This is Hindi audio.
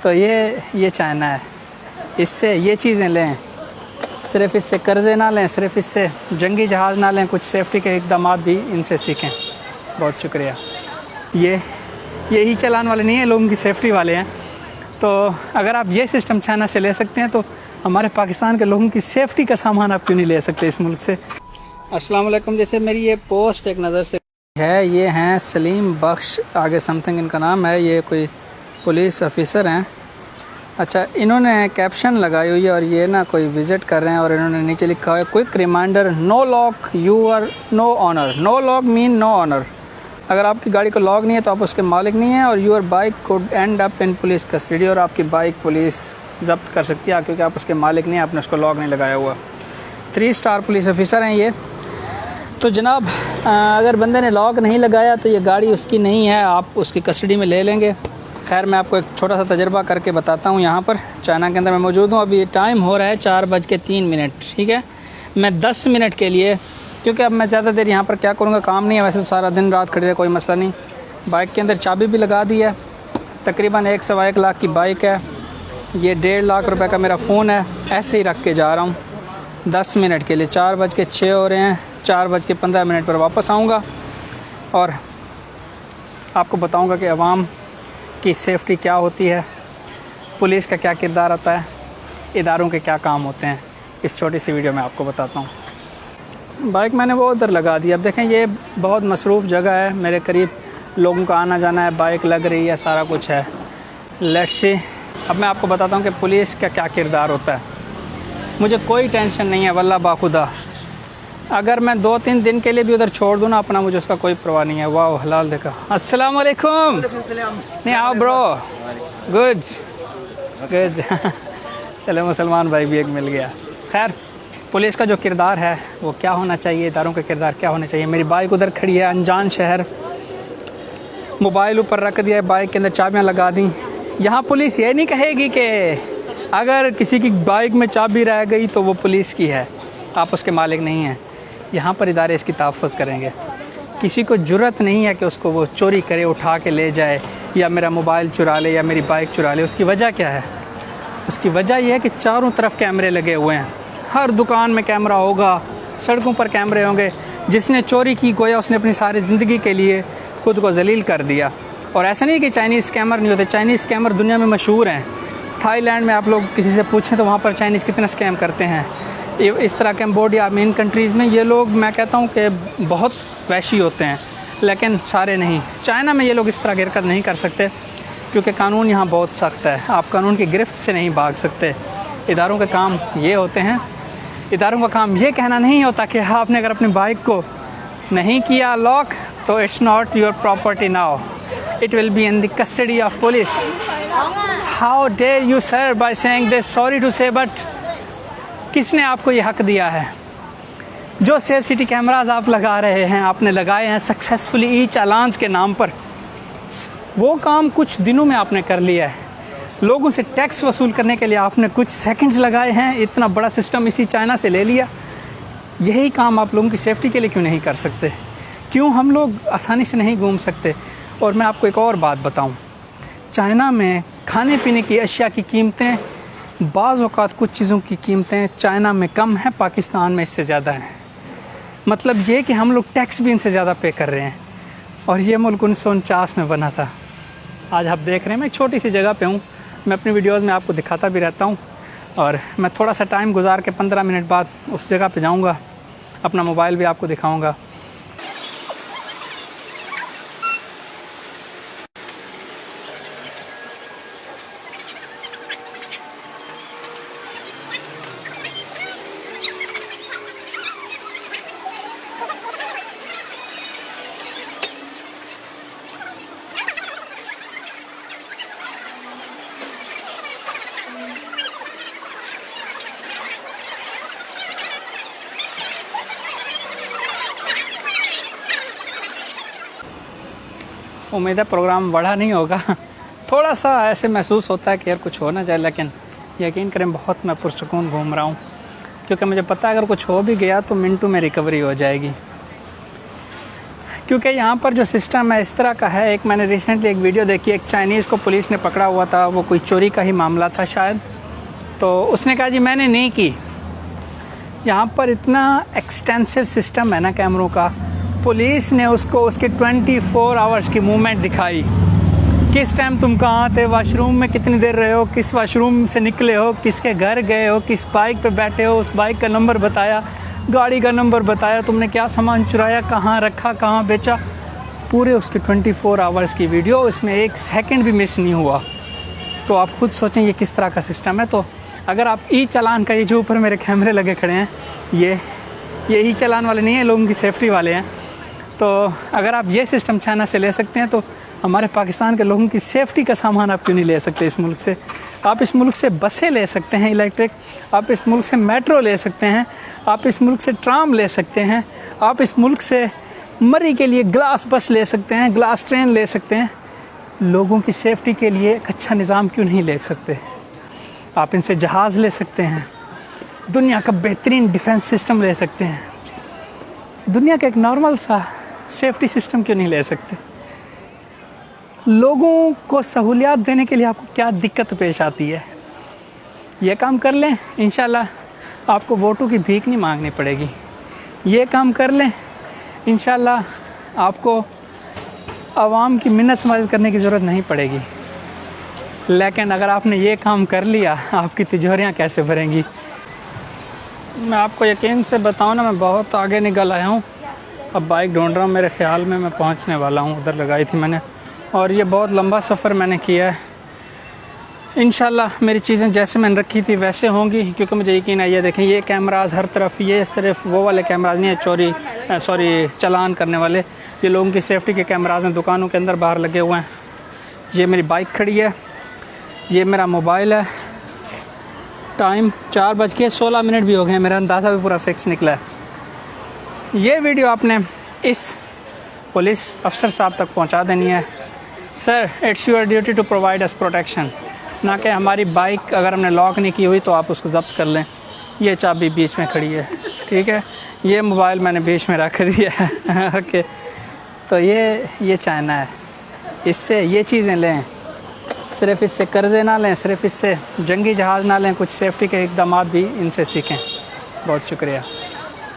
तो ये चाइना है, इससे ये चीज़ें लें, सिर्फ इससे कर्ज़े ना लें, सिर्फ इससे जंगी जहाज़ ना लें, कुछ सेफ्टी के इक़दाम भी इनसे सीखें। बहुत शुक्रिया। यही चलाने वाले नहीं है, लोगों की सेफ्टी वाले हैं। तो अगर आप ये सिस्टम चाइना से ले सकते हैं तो हमारे पाकिस्तान के लोगों की सेफ्टी का सामान आप क्यों नहीं ले सकते इस मुल्क से। अस्सलाम वालेकुम। जैसे मेरी ये पोस्ट एक नज़र से है, ये हैं सलीम बख्श आगे समथिंग इनका नाम है, ये कोई पुलिस ऑफिसर हैं। अच्छा, इन्होंने कैप्शन लगाई हुई है और ये ना कोई विज़िट कर रहे हैं और इन्होंने नीचे लिखा है quick reminder, no lock you are no honour. No lock mean no honour. अगर आपकी गाड़ी को लॉक नहीं है तो आप उसके मालिक नहीं हैं और your bike could end up in police custody, और आपकी बाइक पुलिस जब्त कर सकती है क्योंकि आप उसके मालिक नहीं हैं, आपने उसको लॉक नहीं लगाया हुआ। 3 स्टार पुलिस ऑफिसर हैं ये। तो जनाब, अगर बंदे ने लॉक नहीं लगाया तो ये गाड़ी उसकी नहीं है, आप उसकी कस्टडी में ले लेंगे। खैर, मैं आपको एक छोटा सा तजर्बा करके बताता हूँ। यहाँ पर चाइना के अंदर मैं मौजूद हूँ। अभी टाइम हो रहा है 4:03। ठीक है, मैं 10 मिनट के लिए, क्योंकि अब मैं ज़्यादा देर यहाँ पर क्या करूँगा, काम नहीं है वैसे तो सारा दिन रात खड़े रहे, कोई मसला नहीं। बाइक के अंदर चाबी भी लगा दी है। तकरीबन 1-1.25 लाख की बाइक है। ये 1.5 लाख रुपए का मेरा फ़ोन है। ऐसे ही रख के जा रहा हूँ 10 मिनट के लिए। 4:06 हो रहे हैं, 4:15 पर वापस आऊँगा और आपको बताऊँगा कि अवाम की सेफ्टी क्या होती है, पुलिस का क्या किरदार आता है, इदारों के क्या काम होते हैं। इस छोटी सी वीडियो में आपको बताता हूँ। बाइक मैंने वो उधर लगा दी। अब देखें, ये बहुत मसरूफ़ जगह है, मेरे करीब लोगों का आना जाना है, बाइक लग रही है, सारा कुछ है। लेट्स सी, अब मैं आपको बताता हूँ कि पुलिस का क्या किरदार होता है। मुझे कोई टेंशन नहीं है वल्लाह बाखुदा। अगर मैं 2-3 दिन के लिए भी उधर छोड़ दूँ ना अपना, मुझे उसका कोई परवाह नहीं है। वाह, हलाल देखा। अस्सलाम वालेकुम। नहीं आओ ब्रो, गुड गुड। चलो, मुसलमान भाई भी एक मिल गया। खैर, पुलिस का जो किरदार है वो क्या होना चाहिए, इदारों का किरदार क्या होना चाहिए। मेरी बाइक उधर खड़ी है, अनजान शहर, मोबाइल ऊपर रख दिया है, बाइक के अंदर चाबियाँ लगा दी। यहाँ पुलिस ये नहीं कहेगी कि अगर किसी की बाइक में चाबी रह गई तो वो पुलिस की है, आप उसके मालिक नहीं हैं। यहाँ पर इदारे इसकी तहफ़्फ़ुज़ करेंगे। किसी को जुर्रत नहीं है कि उसको वो चोरी करे, उठा के ले जाए, या मेरा मोबाइल चुरा ले या मेरी बाइक चुरा ले। उसकी वजह क्या है? उसकी वजह यह है कि चारों तरफ कैमरे लगे हुए हैं। हर दुकान में कैमरा होगा, सड़कों पर कैमरे होंगे। जिसने चोरी की गोया उसने अपनी सारी ज़िंदगी के लिए ख़ुद को जलील कर दिया। और ऐसा नहीं कि चाइनीज़ स्कैमर नहीं होते, चाइनीज़ स्कैमर दुनिया में मशहूर हैं। थाईलैंड में आप लोग किसी से पूछें तो वहाँ पर चाइनीज़ कितना स्कैम करते हैं। इस तरह कैम्बोडिया में, इन कंट्रीज़ में ये लोग, मैं कहता हूँ कि बहुत वैशी होते हैं, लेकिन सारे नहीं। चाइना में ये लोग इस तरह की हरकत नहीं कर सकते क्योंकि कानून यहाँ बहुत सख्त है। आप कानून की गिरफ्त से नहीं भाग सकते। इदारों के काम ये होते हैं, इदारों का काम ये कहना नहीं होता कि आपने अगर अपनी बाइक को नहीं किया लॉक तो it's not your property now, it will be in the custody of police. How dare you sir by saying this, sorry to say, but किसने आपको ये हक दिया है? जो सेफ सिटी कैमरास आप लगा रहे हैं, आपने लगाए हैं सक्सेसफुली ई चालान्स के नाम पर, वो काम कुछ दिनों में आपने कर लिया है। लोगों से टैक्स वसूल करने के लिए आपने कुछ सेकंड्स लगाए हैं, इतना बड़ा सिस्टम इसी चाइना से ले लिया। यही काम आप लोगों की सेफ्टी के लिए क्यों नहीं कर सकते? क्यों हम लोग आसानी से नहीं घूम सकते? और मैं आपको एक और बात बताऊं, चाइना में खाने पीने की अशिया की कीमतें, बाज़ औक़ात कुछ चीज़ों की कीमतें चाइना में कम है, पाकिस्तान में इससे ज़्यादा है। मतलब ये कि हम लोग टैक्स भी इनसे ज़्यादा पे कर रहे हैं। और ये मुल्क 1949 में बना था। आज आप देख रहे हैं मैं एक छोटी सी जगह पे हूँ। मैं अपनी वीडियोज़ में आपको दिखाता भी रहता हूँ और मैं थोड़ा सा टाइम गुजार के 15 मिनट बाद उस जगह पे जाऊँगा, अपना मोबाइल भी आपको दिखाऊँगा। उम्मीद है प्रोग्राम बढ़ा नहीं होगा। थोड़ा सा ऐसे महसूस होता है कि यार कुछ होना चाहिए, लेकिन यकीन करें बहुत मैं पुरसुकून घूम रहा हूँ क्योंकि मुझे पता है अगर कुछ हो भी गया तो मिनटों में रिकवरी हो जाएगी। क्योंकि यहाँ पर जो सिस्टम है इस तरह का है। एक मैंने रिसेंटली एक वीडियो देखी, एक चाइनीज़ को पुलिस ने पकड़ा हुआ था, वो कोई चोरी का ही मामला था शायद। तो उसने कहा जी मैंने नहीं की। यहाँ पर इतना एक्सटेंसिव सिस्टम है ना कैमरों का, पुलिस ने उसको उसके 24 आवर्स की मूवमेंट दिखाई, किस टाइम तुम कहाँ थे, वॉशरूम में कितनी देर रहे हो, किस वॉशरूम से निकले हो, किसके घर गए हो, किस बाइक पे बैठे हो, उस बाइक का नंबर बताया, गाड़ी का नंबर बताया, तुमने क्या सामान चुराया, कहाँ रखा, कहाँ बेचा, पूरे उसके 24 आवर्स की वीडियो, इसमें एक सेकंड भी मिस नहीं हुआ। तो आप खुद सोचें ये किस तरह का सिस्टम है। तो अगर आप ई चालान का, ये जो ऊपर मेरे कैमरे लगे खड़े हैं, ये ई चालान वाले नहीं है, लोगों की सेफ्टी वाले हैं। तो अगर आप ये सिस्टम चाइना से ले सकते हैं तो हमारे पाकिस्तान के लोगों की सेफ्टी का सामान आप क्यों नहीं ले सकते इस मुल्क से। आप इस मुल्क से बसें ले सकते हैं इलेक्ट्रिक, आप इस मुल्क से मेट्रो ले सकते हैं, आप इस मुल्क से ट्राम ले सकते हैं, आप इस मुल्क से मरी के लिए ग्लास बस ले सकते हैं, ग्लास ट्रेन ले सकते हैं। लोगों की सेफ्टी के लिए एक अच्छा निज़ाम क्यों नहीं ले सकते। आप इनसे जहाज़ ले सकते हैं, दुनिया का बेहतरीन डिफेंस सिस्टम ले सकते हैं, दुनिया का एक नॉर्मल सा सेफ्टी सिस्टम क्यों नहीं ले सकते। लोगों को सहूलियात देने के लिए आपको क्या दिक्कत पेश आती है। ये काम कर लें, इंशाल्लाह आपको वोटों की भीख नहीं मांगनी पड़ेगी। ये काम कर लें, इंशाल्लाह आपको आवाम की मिन्नत समाजत करने की ज़रूरत नहीं पड़ेगी। लेकिन अगर आपने ये काम कर लिया, आपकी तिजोरियाँ कैसे भरेंगी। मैं आपको यकीन से बताऊँ ना, मैं बहुत आगे निकल आया हूँ। अब बाइक ढूंढ रहा हूँ, मेरे ख़्याल में मैं पहुँचने वाला हूँ, उधर लगाई थी मैंने। और ये बहुत लंबा सफ़र मैंने किया है। इंशाल्लाह मेरी चीज़ें जैसे मैंने रखी थी वैसे होंगी, क्योंकि मुझे यकीन है। ये देखें, ये कैमराज हर तरफ, ये सिर्फ वो वाले कैमराज नहीं है चालान करने वाले, ये लोगों की सेफ्टी के कैमराज हैं, दुकानों के अंदर बाहर लगे हुए हैं। ये मेरी बाइक खड़ी है, ये मेरा मोबाइल है। टाइम 4:16 भी हो गए, मेरा अंदाज़ा भी पूरा फिक्स निकला है। ये वीडियो आपने इस पुलिस अफसर साहब तक पहुंचा देनी है। Sir, it's your duty to provide us protection, ना कि हमारी बाइक अगर हमने लॉक नहीं की हुई तो आप उसको ज़ब्त कर लें। ये चाबी बीच में खड़ी है, ठीक है, ये मोबाइल मैंने बीच में रख दिया है। ओके, तो ये चाइना है, इससे ये चीज़ें लें, सिर्फ इससे कर्ज़े ना लें, सिर्फ इससे जंगी जहाज़ ना लें, कुछ सेफ्टी के इक़दाम भी इनसे सीखें। बहुत शुक्रिया।